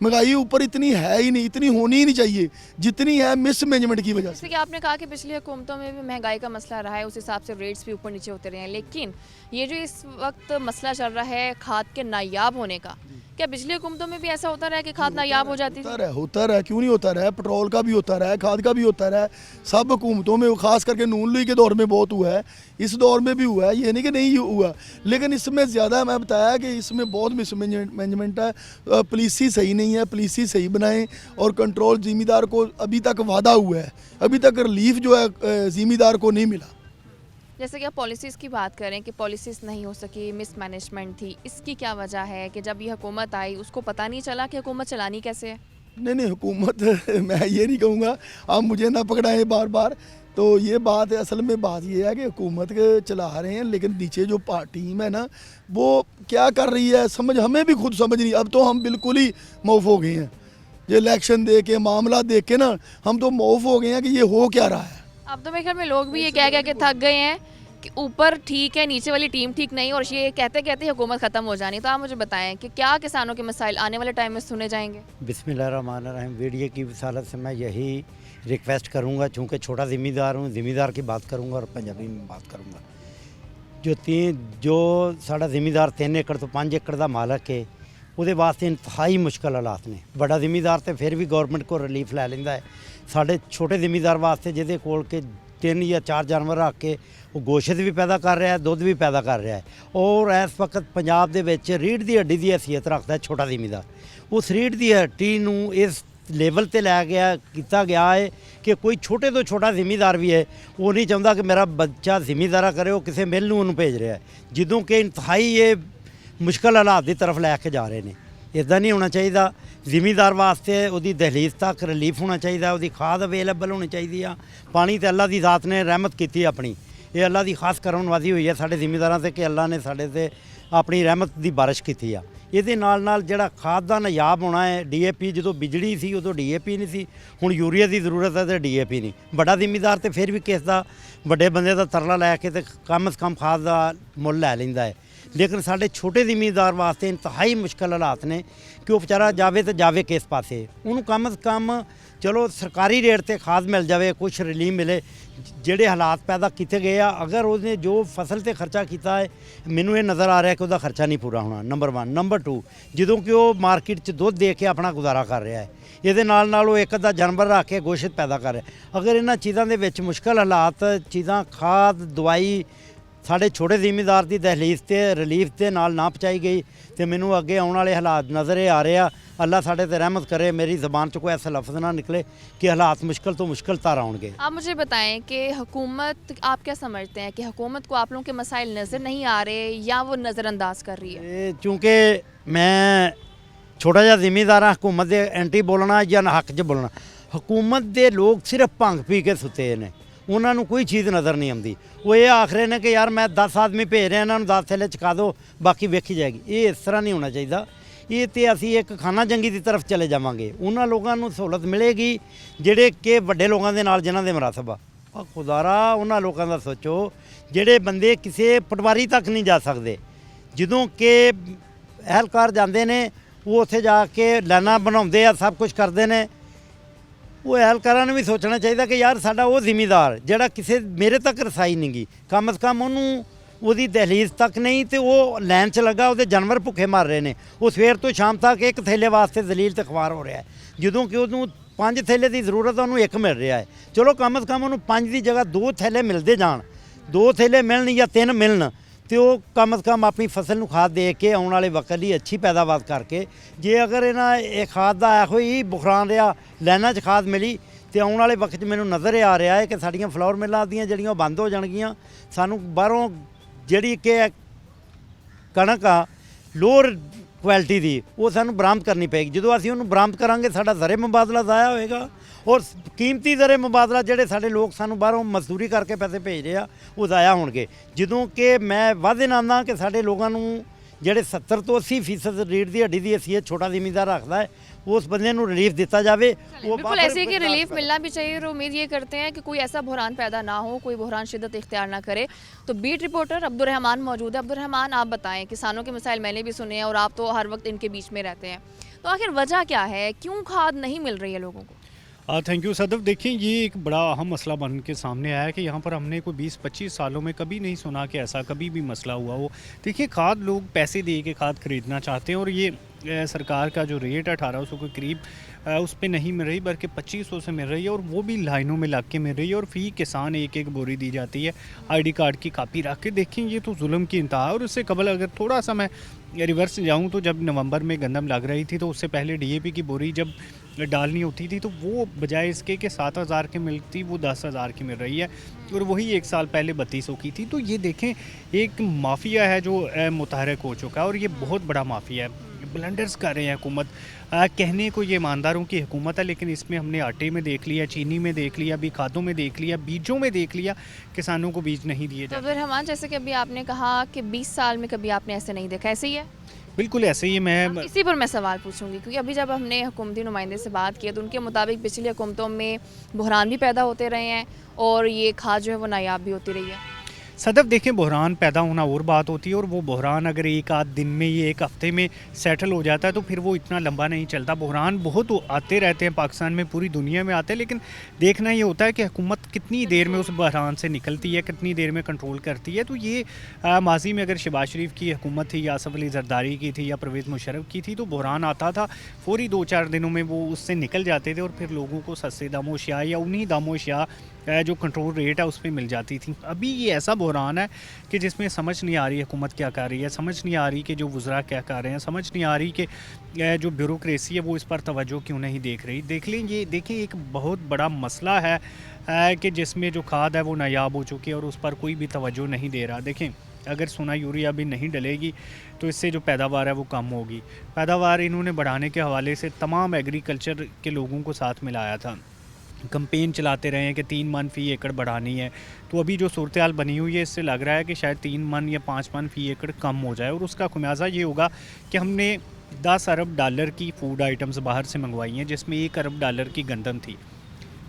Speaker 8: महंगाई ऊपर इतनी है ही नहीं, इतनी होनी ही नहीं चाहिए जितनी है मिसमैनेजमेंट की वजह से।
Speaker 1: जैसे कि आपने कहा कि पिछली हुकूमतों में भी महंगाई का मसला रहा है, उस हिसाब से रेट्स भी ऊपर नीचे होते रहे हैं, लेकिन ये जो इस वक्त मसला चल रहा है खाद के नायाब होने का, क्या पिछली हुकूमतों में भी ऐसा होता रहा है कि खाद नायाब हो जाती थी?
Speaker 8: होता रहा, क्यों नहीं होता रहा? पेट्रोल का भी होता रहा है, खाद का भी होता रहा है। सब हुकूमतों में, खास करके नून लीग के दौर में बहुत हुआ है, इस दौर में भी हुआ है, ये नहीं कि नहीं हुआ। लेकिन इसमें ज़्यादा मैं बताया कि इसमें बहुत मिसमैनेजमेंट है। पुलिसी सही नहीं है, पुलिसी सही बनाएं, और कंट्रोल ज़िम्मेदार को अभी तक वादा हुआ है, अभी तक रिलीफ जो है ज़िम्मेदार को नहीं मिला।
Speaker 1: जैसे कि आप पॉलिसीज़ की बात करें कि पॉलिसीज़ नहीं हो सकी, मिसमैनेजमेंट थी, इसकी क्या वजह है कि जब ये हुकूमत आई उसको पता नहीं चला कि हुकूमत चलानी कैसे है? नहीं,
Speaker 8: हुकूमत मैं ये नहीं कहूँगा, आप मुझे ना पकड़ाएं बार बार। तो ये बात है, असल में बात ये है कि हुकूमत के चला रहे हैं, लेकिन नीचे जो टीम है ना, वो क्या कर रही है हमें भी खुद समझ नहीं। अब तो हम बिल्कुल ही मौफ हो गए हैं, ये इलेक्शन दे के, मामला देख के ना, हम तो मौफ हो गए हैं कि ये हो क्या रहा है।
Speaker 1: अब तो मेरे ख्याल में लोग भी ये कह के थक गए हैं कि ऊपर ठीक है, नीचे वाली टीम ठीक नहीं, और ये कहते कहते हुकूमत ख़त्म हो जानी। तो आप मुझे बताएं कि क्या किसानों के मसाइल आने वाले टाइम में सुने जाएंगे?
Speaker 9: बिस्मिल्लाहिर्रहमानिर्रहीम। वीडियो की विसालत से मैं यही रिक्वेस्ट करूंगा, चूँकि छोटा ज़िम्मेदार हूँ, ज़िम्मेदार की बात करूंगा और पंजाबी में बात करूंगा। जो साड़ा ज़िम्मेदार 3 एकड़ तो 5 एकड़ का मालक है, ਉਹਦੇ वास्ते इंतहाई मुश्किल हालात ने। बड़ा जिमीदार तो फिर भी गौरमेंट को रिलीफ लै लेंदा है। साढ़े छोटे जिमीदार वास्ते जिहदे कोल के 3 या 4 जानवर रख के वो गोश्त भी पैदा कर रहा है, दुध भी पैदा कर रहा है, और इस वक्त पंजाब दे विच रीढ़ दी हड्डी की हैसीयत रखता है छोटा जिमीदार। उस रीढ़ की हड्डी नूं इस ਲੈਵਲ ਤੇ ਲੈ ਗਿਆ ਕੀਤਾ ਗਿਆ ਹੈ ਕਿ ਕੋਈ ਛੋਟੇ ਤੋਂ ਛੋਟਾ ਜ਼ਿਮੀਦਾਰ ਵੀ ਹੈ ਉਹ ਨਹੀਂ ਚਾਹੁੰਦਾ ਕਿ ਮੇਰਾ ਬੱਚਾ ਜ਼ਿਮੀਦਾਰਾ ਕਰੇ, ਉਹ ਕਿਸੇ ਮਿਲ ਨੂੰ ਉਹਨੂੰ ਭੇਜ ਰਿਹਾ ਹੈ, ਜਦੋਂ ਕਿ ਇੰਤਹਾਈ ਇਹ ਮੁਸ਼ਕਲ ਹਾਲਾਤ ਦੀ ਤਰਫ ਲੈ ਕੇ ਜਾ ਰਹੇ ਨੇ। ਇੱਦਾਂ ਨਹੀਂ ਹੋਣਾ ਚਾਹੀਦਾ। ਜ਼ਿਮੀਦਾਰ ਵਾਸਤੇ ਉਹਦੀ ਦਹਲੀਜ਼ ਤੱਕ ਰਿਲੀਫ ਹੋਣਾ ਚਾਹੀਦਾ, ਉਹਦੀ ਖਾਦ ਅਵੇਲੇਬਲ ਹੋਣੀ ਚਾਹੀਦੀ ਆ। ਪਾਣੀ ਤੇ ਅੱਲਾ ਦੀ ਜ਼ਾਤ ਨੇ ਰਹਿਮਤ ਕੀਤੀ ਆਪਣੀ, ਇਹ ਅੱਲਾ ਦੀ ਖਾਸ ਕਰਮਨਵਾਜ਼ੀ ਹੋਈ ਹੈ ਸਾਡੇ ਜ਼ਿਮੀਦਾਰਾਂ ਤੇ ਕਿ ਅੱਲਾ ਨੇ ਸਾਡੇ ਤੇ ਆਪਣੀ ਰਹਿਮਤ ਦੀ ਬਾਰਿਸ਼ ਕੀਤੀ ਆ। ਇਹਦੇ ਨਾਲ ਜਿਹੜਾ ਖਾਦ ਦਾ ਨਾਯਾਬ ਹੋਣਾ ਹੈ, ਡੀਏਪੀ ਜਦੋਂ ਬਿਜਲੀ ਸੀ ਉਦੋਂ ਡੀਏਪੀ ਨਹੀਂ ਸੀ, ਹੁਣ ਯੂਰੀਆ ਦੀ ਜ਼ਰੂਰਤ ਹੈ ਤੇ ਡੀਏਪੀ ਨਹੀਂ। ਵੱਡਾ ਜ਼ਿਮੀਦਾਰ ਤੇ ਫਿਰ ਵੀ ਕਿਸ ਦਾ ਵੱਡੇ ਬੰਦੇ ਦਾ ਤਰਲਾ ਲੈ ਕੇ ਤੇ ਕਮ ਸੇ ਕਮ ਖਾਦ ਦਾ ਮੁੱਲ ਲੈ ਲੈਂਦਾ ਹੈ, ਲੇਕਿਨ ਸਾਡੇ ਛੋਟੇ ਜ਼ਿਮੀਦਾਰ ਵਾਸਤੇ ਇੰਤਹਾਈ ਮੁਸ਼ਕਲ ਹਾਲਾਤ ਨੇ ਕਿ ਉਹ ਵਿਚਾਰਾ ਜਾਵੇ ਤੇ ਜਾਵੇ ਕਿਸ ਪਾਸੇ। ਉਹਨੂੰ ਕਮ ਸੇ ਕਮ ਚਲੋ ਸਰਕਾਰੀ ਰੇਟ ਤੇ ਖਾਦ ਮਿਲ ਜਾਵੇ, ਕੁਛ ਰਿਲੀਫ ਮਿਲੇ। ਜਿਹੜੇ ਹਾਲਾਤ ਪੈਦਾ ਕੀਤੇ ਗਏ ਆ, ਅਗਰ ਉਹਨੇ ਜੋ ਫਸਲ ਤੇ ਖਰਚਾ ਕੀਤਾ ਹੈ, ਮੈਨੂੰ ਇਹ ਨਜ਼ਰ ਆ ਰਿਹਾ ਕਿ ਉਹਦਾ ਖਰਚਾ ਨਹੀਂ ਪੂਰਾ ਹੋਣਾ, ਨੰਬਰ 1। ਨੰਬਰ 2, ਜਦੋਂ ਕਿ ਉਹ ਮਾਰਕੀਟ 'ਚ ਦੁੱਧ ਦੇ ਕੇ ਆਪਣਾ ਗੁਜ਼ਾਰਾ ਕਰ ਰਿਹਾ ਹੈ, ਇਹਦੇ ਨਾਲ ਉਹ ਇੱਕ ਅੱਧਾ ਜਾਨਵਰ ਰੱਖ ਕੇ ਗੋਸ਼ਤ ਪੈਦਾ ਕਰ ਰਿਹਾ। ਅਗਰ ਇਹਨਾਂ ਚੀਜ਼ਾਂ ਦੇ ਵਿੱਚ ਮੁਸ਼ਕਲ ਹਾਲਾਤ ਚੀਜ਼ਾਂ ਖਾਦ ਦਵਾਈ ਸਾਡੇ ਛੋਟੇ ਜ਼ਿਮੀਦਾਰ ਦੀ ਦਹਲੀਜ਼ ਤੇ ਰਿਲੀਫ ਦੇ ਨਾਲ ਨਾ ਪਹੁੰਚਾਈ ਗਈ ਤੇ ਮੈਨੂੰ ਅੱਗੇ ਆਉਣ ਵਾਲੇ ਹਾਲਾਤ ਨਜ਼ਰ ਆ ਰਹੇ ਆ। अल्लाह साढ़े ते रहमत करे, मेरी ज़बान से कोई ऐसा लफ्ज़ ना निकले कि हालात मुश्किल तो मुश्किल तार आउणगे।
Speaker 1: आप मुझे बताएं कि हुकूमत, आप क्या समझते हैं कि हुकूमत को आप लोगों के मसाइल नज़र नहीं आ रहे या वो नज़रअंदाज कर रही है?
Speaker 9: चूँकि मैं छोटा जिहा जिमीदार हाँ, हुकूमत के एंटी बोलना या हक च बोलना। हुकूमत के लोग सिर्फ भंग पी के सुते ने, उन्होंने कोई चीज़ नज़र नहीं आती। वो ये आख रहे हैं कि यार मैं 10 आदमी भेज रहा, इन्होंने 10 थैले चुका दो, बाकी वेखी जाएगी। ये इस तरह नहीं होना चाहिए। ਇਹ ਤੇ ਅਸੀਂ ਇੱਕ ਖਾਨਾ ਜੰਗੀ ਦੀ ਤਰਫ ਚਲੇ ਜਾਵਾਂਗੇ। ਉਹਨਾਂ ਲੋਕਾਂ ਨੂੰ ਸਹੂਲਤ ਮਿਲੇਗੀ ਜਿਹੜੇ ਕਿ ਵੱਡੇ ਲੋਕਾਂ ਦੇ ਨਾਲ ਜਿਨ੍ਹਾਂ ਦੇ ਮਰਾਸਬ ਆ। ਖੁਦਾਰਾ ਉਹਨਾਂ ਲੋਕਾਂ ਦਾ ਸੋਚੋ ਜਿਹੜੇ ਬੰਦੇ ਕਿਸੇ ਪਟਵਾਰੀ ਤੱਕ ਨਹੀਂ ਜਾ ਸਕਦੇ, ਜਦੋਂ ਕਿ ਅਹਿਲਕਾਰ ਜਾਂਦੇ ਨੇ ਉਹ ਉੱਥੇ ਜਾ ਕੇ ਲਾਈਨਾਂ ਬਣਾਉਂਦੇ ਆ, ਸਭ ਕੁਝ ਕਰਦੇ ਨੇ। ਉਹ ਅਹਿਲਕਾਰਾਂ ਨੂੰ ਵੀ ਸੋਚਣਾ ਚਾਹੀਦਾ ਕਿ ਯਾਰ ਸਾਡਾ ਉਹ ਜ਼ਿਮੀਦਾਰ ਜਿਹੜਾ ਕਿਸੇ ਮੇਰੇ ਤੱਕ ਰਸਾਈ ਨਹੀਂ ਗਈ, ਕਮ ਸੇ ਕਮ ਉਹਨੂੰ ਉਹਦੀ ਦਹਲੀਜ਼ ਤੱਕ ਨਹੀਂ ਤੇ ਉਹ ਲਾਈਨ 'ਚ ਲੱਗਾ, ਉਹਦੇ ਜਾਨਵਰ ਭੁੱਖੇ ਮਰ ਰਹੇ ਨੇ। ਉਹ ਸਵੇਰ ਤੋਂ ਸ਼ਾਮ ਤੱਕ ਇੱਕ ਥੈਲੇ ਵਾਸਤੇ ਜ਼ਲੀਲ ਤੇ ਖਵਾਰ ਹੋ ਰਿਹਾ ਹੈ, ਜਦੋਂ ਕਿ ਉਹਨੂੰ 5 ਥੈਲੇ ਦੀ ਜ਼ਰੂਰਤ ਉਹਨੂੰ 1 ਮਿਲ ਰਿਹਾ ਹੈ। ਚਲੋ ਕਮ ਸੇ ਕਮ ਉਹਨੂੰ 5 ਦੀ ਜਗ੍ਹਾ 2 ਥੈਲੇ ਮਿਲਦੇ ਜਾਣ, 2 ਥੈਲੇ ਮਿਲਣ ਜਾਂ 3 ਮਿਲਣ ਤੇ ਉਹ ਕਮ ਸੇ ਕਮ ਆਪਣੀ ਫਸਲ ਨੂੰ ਖਾਦ ਦੇ ਕੇ ਆਉਣ ਵਾਲੇ ਵਕਤ ਲਈ ਅੱਛੀ ਪੈਦਾਵਾਰ ਕਰਕੇ। ਜੇ ਅਗਰ ਇਹਨਾਂ ਇਹ ਖਾਦ ਦਾ ਇਹੋ ਹੀ ਬੁਖਰਾਨ ਰਿਹਾ, ਲਾਈਨਾਂ 'ਚ ਖਾਦ ਮਿਲੀ ਤੇ ਆਉਣ ਵਾਲੇ ਵਕਤ 'ਚ ਮੈਨੂੰ ਨਜ਼ਰ ਆ ਰਿਹਾ ਹੈ ਕਿ ਸਾਡੀਆਂ ਫਲਾਵਰ ਮਿਲਾਂ ਦੀਆਂ ਜਿਹੜੀਆਂ ਉਹ ਬੰਦ ਹੋ ਜਾਣਗੀਆਂ। ਸਾਨੂੰ ਬਾਹਰੋਂ ਜਿਹੜੀ ਕਿ ਕਣਕ ਆ ਲੋਅਰ ਕੁਆਲਿਟੀ ਦੀ ਉਹ ਸਾਨੂੰ ਬਰਾਮਦ ਕਰਨੀ ਪਏਗੀ। ਜਦੋਂ ਅਸੀਂ ਉਹਨੂੰ ਬਰਾਮਦ ਕਰਾਂਗੇ ਸਾਡਾ ਜ਼ਰੇ ਮੁਬਾਦਲਾ ਜ਼ਾਇਆ ਹੋਏਗਾ ਔਰ ਕੀਮਤੀ ਜ਼ਰੇ ਮੁਬਾਦਲਾ ਜਿਹੜੇ ਸਾਡੇ ਲੋਕ ਸਾਨੂੰ ਬਾਹਰੋਂ ਮਜ਼ਦੂਰੀ ਕਰਕੇ ਪੈਸੇ ਭੇਜ ਰਹੇ ਆ ਉਹ ਜ਼ਾਇਆ ਹੋਣਗੇ। ਜਦੋਂ ਕਿ ਮੈਂ ਵਾਅਦੇ ਨਾਲ ਆਉਂਦਾ ਕਿ ਸਾਡੇ ਲੋਕਾਂ ਨੂੰ ਜਿਹੜੇ 70 ਤੋਂ 80% ਰੀੜ ਦੀ ਹੱਡੀ ਦੀ ਹਸੀਅਤ ਛੋਟਾ ਜ਼ਿਮੀਂਦਾਰ ਰੱਖਦਾ ਹੈ उस बंदे को रिलीफ दिता जाए। वो
Speaker 1: बिल्कुल ऐसे कि रिलीफ मिलना भी चाहिए और उम्मीद ये करते हैं कि कोई ऐसा बहरान पैदा ना हो, कोई बहरान शिद्दत इख्तियार ना करे। तो बीट रिपोर्टर अब्दुर्रहमान मौजूद है। अब्दुर्रहमान, आप बताएं, किसानों के मसाइल मैंने भी सुने हैं और आप तो हर वक्त इनके बीच में रहते हैं, तो आखिर वजह क्या है, क्यों खाद नहीं मिल रही है लोगों को?
Speaker 10: Thank you Sadaf. देखिए ये एक बड़ा अहम मसला बन के सामने आया है कि यहाँ पर हमने कोई 20-25 सालों में कभी नहीं सुना कि ऐसा कभी भी मसला हुआ हो। देखिए खाद लोग पैसे दे के खाद खरीदना चाहते हैं और ये सरकार का जो रेट 1800 के करीब उस पर नहीं मिल रही बल्कि 2500 से मिल रही है और वो भी लाइनों में लग के मिल रही है और फ़ी किसान एक बोरी दी जाती है ID कार्ड की कापी रख के। देखें ये तो जुल्म की इंतहा है। और उससे कबल अगर थोड़ा सा मैं रिवर्स जाऊँ तो जब नवंबर में गंदम लग रही थी तो उससे पहले DAP की बोरी जब डालनी होती थी तो वो बजाय इसके कि 7000 की मिलती वो 10000 की मिल रही है और वही 1 साल पहले 3200 की थी। तो ये देखें एक माफिया है जो मुतहरक हो चुका है और ये बहुत बड़ा माफिया है। ब्लंडर्स कर रहे हैं हुकूमत। कहने को ये ईमानदारों की हुकूमत है लेकिन इसमें हमने आटे में देख लिया, चीनी में देख लिया, अभी खादों में देख लिया, बीजों में देख लिया, किसानों को बीज नहीं दिए जाते।
Speaker 1: तो रहमान, जैसे कि अभी आपने कहा कि 20 साल में कभी आपने ऐसे नहीं देखा, ऐसे ही है?
Speaker 10: बिल्कुल ऐसे ही। मैं
Speaker 1: इसी पर मैं सवाल पूछूंगी क्योंकि अभी जब हमने हुकूमती नुमाइंदे से बात की तो उनके मुताबिक पिछली हुकूमतों में बहरान भी पैदा होते रहे हैं और ये खाद जो है वो नायाब भी होती रही है।
Speaker 10: सदफ देखें बहरान पैदा होना और बात होती है और वो बहरान अगर एक आध दिन में ये 1 हफ्ते में सेटल हो जाता है तो फिर वो इतना लंबा नहीं चलता। बहरान बहुत आते रहते हैं पाकिस्तान में, पूरी दुनिया में आते हैं, लेकिन देखना ये होता है कि हुकूमत कितनी देर में उस बहरान से निकलती है, कितनी देर में कंट्रोल करती है। तो ये माजी में अगर शहबाज शरीफ की हुकूमत थी या आसफ अली जरदारी की थी या परवेज़ मुशर्रफ की थी तो बहरान आता था, फौरी 2-4 दिनों में वो उससे निकल जाते थे और फिर लोगों को सस्ते दामों अशिया या उन्हीं दामों अशिया जो कंट्रोल रेट है उस पर मिल जाती थी। अभी ये ऐसा बहरान है कि जिसमें समझ नहीं आ रही है हुकूमत क्या कर रही है, समझ नहीं आ रही कि जो वज़रा क्या कर रहे हैं, समझ नहीं आ रही कि जो ब्यूरोक्रेसी है वो इस पर तवज्जो क्यों नहीं देख रही। देख लें, ये देखिए एक बहुत बड़ा मसला है कि जिसमें जो खाद है वो नायाब हो चुकी है और उस पर कोई भी तवज्जो नहीं दे रहा। देखें, अगर सोना यूरिया भी नहीं डलेगी तो इससे जो पैदावार है वो कम होगी। पैदावार इन्होंने बढ़ाने के हवाले से तमाम एग्रीकल्चर के लोगों को साथ मिलाया था, कंपेन चलाते रहे हैं कि 3 मन फ़ी एकड़ बढ़ानी है। तो अभी जो सूरत हाल बनी हुई है इससे लग रहा है कि शायद 3 मन या 5 मन फ़ी एकड़ कम हो जाए और उसका खुमियाजा ये होगा कि हमने 10 अरब डॉलर की फ़ूड आइटम्स बाहर से मंगवाई हैं, जिसमें 1 अरब डॉलर की गंदम थी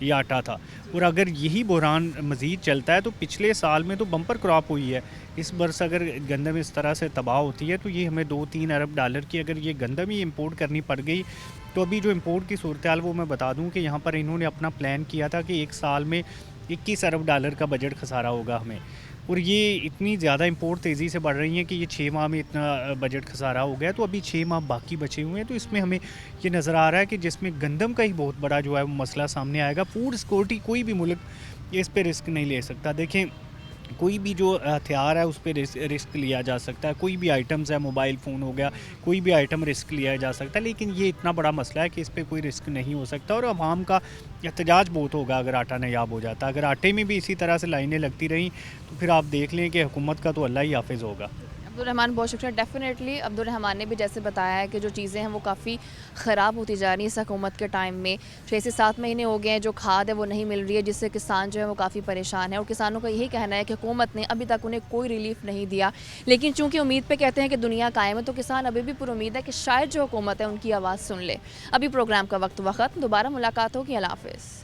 Speaker 10: या आटा था। और अगर यही बहरान मज़ीद चलता है तो पिछले साल में तो बम्पर क्रॉप हुई है, इस बरस अगर गंदम इस तरह से तबाह होती है तो ये हमें 2-3 अरब डॉलर की अगर ये गंदम ही इंपोर्ट करनी पड़ गई तो अभी जो इंपोर्ट की सूरत हाल वो मैं बता दूं कि यहाँ पर इन्होंने अपना प्लान किया था कि एक साल में 21 अरब डॉलर का बजट खसारा होगा हमें, और ये इतनी ज़्यादा इंपोर्ट तेज़ी से बढ़ रही है कि ये 6 माह में इतना बजट खसारा हो गया। तो अभी 6 माह बाकी बचे हुए हैं, तो इसमें हमें ये नज़र आ रहा है कि जिसमें गंदम का ही बहुत बड़ा जो है वो मसला सामने आएगा। फूड सिक्योरिटी कोई भी मुल्क इस पर रिस्क नहीं ले सकता। देखें, कोई भी जो हथियार है उस पर रिस्क लिया जा सकता है, कोई भी आइटम्स है, मोबाइल फ़ोन हो गया, कोई भी आइटम रिस्क लिया जा सकता है, लेकिन ये इतना बड़ा मसला है कि इस पर कोई रिस्क नहीं हो सकता और अवाम का एहतजाज बहुत होगा अगर आटा नायाब हो जाता। अगर आटे में भी इसी तरह से लाइनें लगती रहीं तो फिर आप देख लें कि हुकूमत का तो अल्लाह ही हाफिज़ होगा।
Speaker 1: अब्दुर्रहमान, बहुत शुक्रिया। डेफ़िनेटली अब्दुर्रहमान ने भी जैसे बताया है कि जो चीज़ें हैं वो काफ़ी ख़राब होती जा रही हैं इस हुकूमत के टाइम में। 6 से 7 महीने हो गए हैं, जो खाद है वो नहीं मिल रही है, जिससे किसान जो है वो काफ़ी परेशान है और किसानों का यही कहना है कि हुकूमत ने अभी तक उन्हें कोई रिलीफ नहीं दिया। लेकिन चूँकि उम्मीद पे कहते हैं कि दुनिया कायम है, तो किसान अभी भी पुरुम्मीद है कि शायद जो हुकूमत है उनकी आवाज़ सुन ले। अभी प्रोग्राम का वक्त दोबारा मुलाकात होगी। अल्लाह हाफ़िज़।